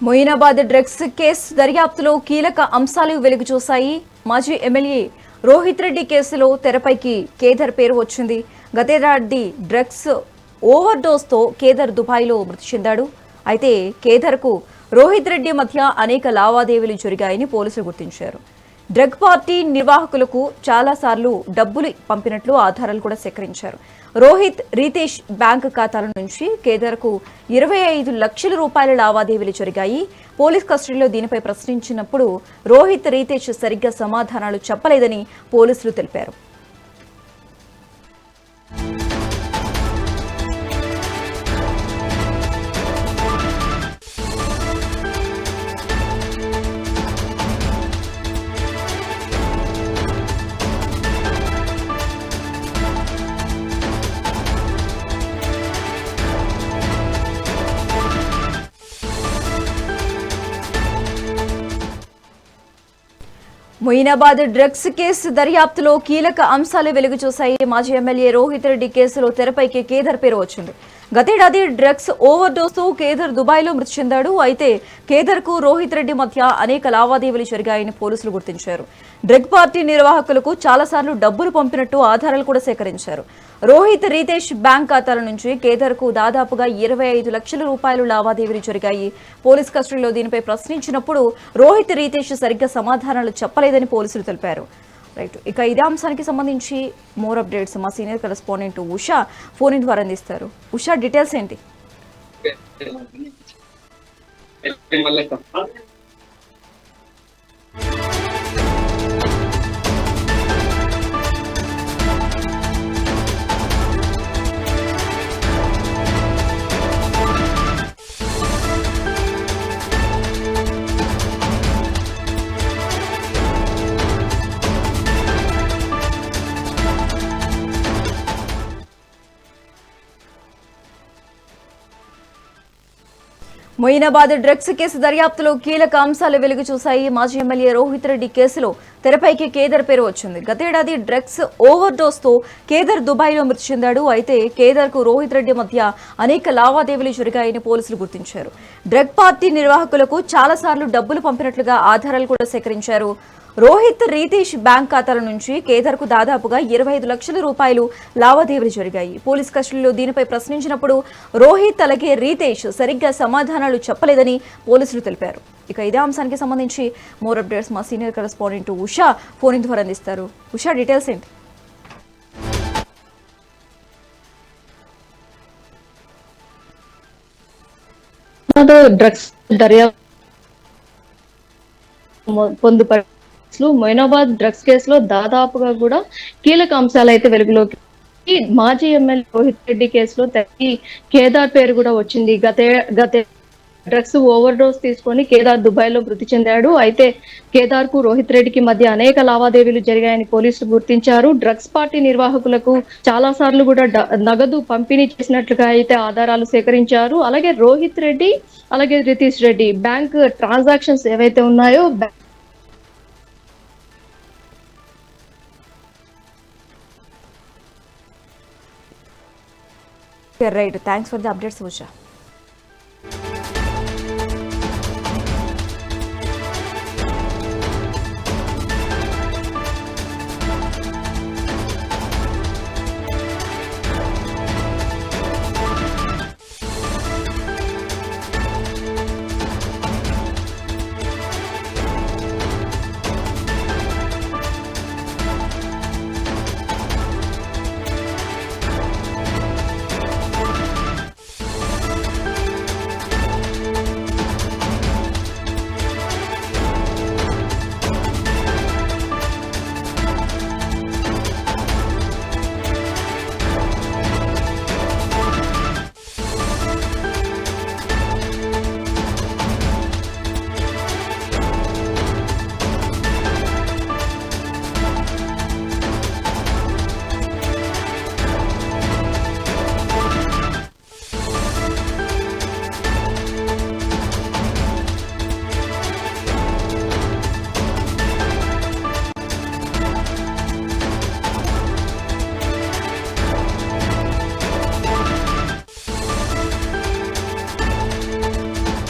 Moinabad drugs case దర్యాప్తులో కీలక అంశాలు వెలుగు చూశాయి. మాజీ ఎమ్మెల్యే రోహిత్ రెడ్డి కేసులో తెరపైకి కేదార్ పేరు వచ్చింది. గతేడాది డ్రగ్స్ ఓవర్ డోస్తో కేదార్ దుబాయ్లో మృతి చెందాడు. అయితే కేదార్కు రోహిత్ రెడ్డి మధ్య అనేక లావాదేవీలు జరిగాయని పోలీసులు గుర్తించారు. డ్రగ్ పార్టీ నిర్వాహకులకు చాలాసార్లు డబ్బులు పంపినట్లు ఆధారాలు కూడా సేకరించారు. రోహిత్ రితేష్ బ్యాంకు ఖాతాల నుంచి కేదార్కు 25 లక్షల రూపాయల లావాదేవీలు జరిగాయి. పోలీస్ కస్టడీలో దీనిపై ప్రశ్నించినప్పుడు రోహిత్ రితేష్ సరిగ్గా సమాధానాలు చెప్పలేదని పోలీసులు తెలిపారు. మొయినాబాద్ డ్రగ్స్ కేసు దర్యాప్తులో కీలక అంశాలు వెలుగు చూశాయి. మాజీ ఎమ్మెల్యే రోహిత్ రెడ్డి కేసులో తెరపైకి కేదార్ పేరు వచ్చింది. గతేడాది డ్రగ్స్ ఓవర్ డోస్తో కేదార్ దుబాయ్లో మృతి చెందాడు. అయితే కేదార్కు రోహిత్ రెడ్డి మధ్య అనేక లావాదేవీలు జరిగాయని పోలీసులు గుర్తించారు. డ్రగ్ పార్టీ నిర్వాహకులకు చాలాసార్లు డబ్బులు పంపినట్టు ఆధారాలు కూడా సేకరించారు. రోహిత్ రితేష్ బ్యాంక్ ఖాతాల నుంచి కేదార్కు దాదాపుగా 25 లక్షల రూపాయలు లావాదేవీలు జరిగాయి. పోలీస్ కస్టడీలో దీనిపై ప్రశ్నించినప్పుడు రోహిత్ రితేష్ సరిగ్గా సమాధానాలు చెప్పలేదని పోలీసులు తెలిపారు. రైట్, ఇక ఇదే అంశానికి సంబంధించి మోర్ అప్డేట్స్ మా సీనియర్ కరెస్పాండెంట్ ఉషా ఫోన్ ద్వారా అందిస్తారు. ఉషా, డీటెయిల్స్ ఏంటి? మొయినాబాద్ డ్రగ్స్ కేసు దర్యాప్తులో కీలక అంశాలు వెలుగు చూశాయి. మాజీ ఎమ్మెల్యే రోహిత్ రెడ్డి కేసులో తెరపైకి కేదార్ పేరు వచ్చింది. గతేడాది డ్రగ్స్ ఓవర్ డోస్తో కేదార్ దుబాయ్లో మృతి చెందాడు. అయితే కేదార్కు రోహిత్ రెడ్డి మధ్య అనేక లావాదేవీలు జరిగాయని పోలీసులు గుర్తించారు. డ్రగ్ పార్టీ నిర్వాహకులకు చాలాసార్లు డబ్బులు పంపినట్లుగా ఆధారాలు కూడా సేకరించారు. రోహిత్ రితేష్ బ్యాంక్ ఖాతాల నుంచి కేదార్కు దాదాపుగా 25 లక్షల రూపాయలు లావాదేవీలు జరిగాయి. పోలీస్ కస్టడీలో దీనిపై ప్రశ్నించినప్పుడు రోహిత్ అలాగే రితేష్ సరిగ్గా సమాధానాలు చెప్పలేదని పోలీసులు తెలిపారు. ఇక ఇదే అంశానికి సంబంధించి మోర్ అప్డేట్స్ మా సీనియర్ కరెస్పాండెంట్ ఉషా ఫోన్ ద్వారా అందిస్తారు. ఉషా, డీటెయిల్స్ ఏంటి? డ్రగ్స్ దర్యాప్తు మొయినాబాద్ డ్రగ్స్ కేసులో దాదాపుగా కూడా కీలక అంశాలు అయితే వెలుగులోకి. మాజీ ఎమ్మెల్యే రోహిత్ రెడ్డి కేసులో కేదార్ పేరు కూడా వచ్చింది. గతే డ్రగ్స్ ఓవర్ డోస్ తీసుకొని కేదార్ దుబాయ్ లో మృతి చెందాడు. అయితే కేదార్ కు రోహిత్ రెడ్డికి మధ్య అనేక లావాదేవీలు జరిగాయని పోలీసులు గుర్తించారు. డ్రగ్స్ పార్టీ నిర్వాహకులకు చాలా సార్లు కూడా నగదు పంపిణీ చేసినట్లుగా అయితే ఆధారాలు సేకరించారు. అలాగే రోహిత్ రెడ్డి అలాగే రితేష్ రెడ్డి బ్యాంక్ ట్రాన్సాక్షన్స్ ఏవైతే ఉన్నాయో right, thanks for the updates Usha.